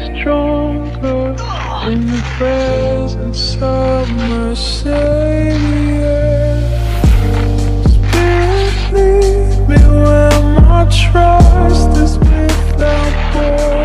stronger in the presence of my Savior. Spirit, lead me where my trust is without borders.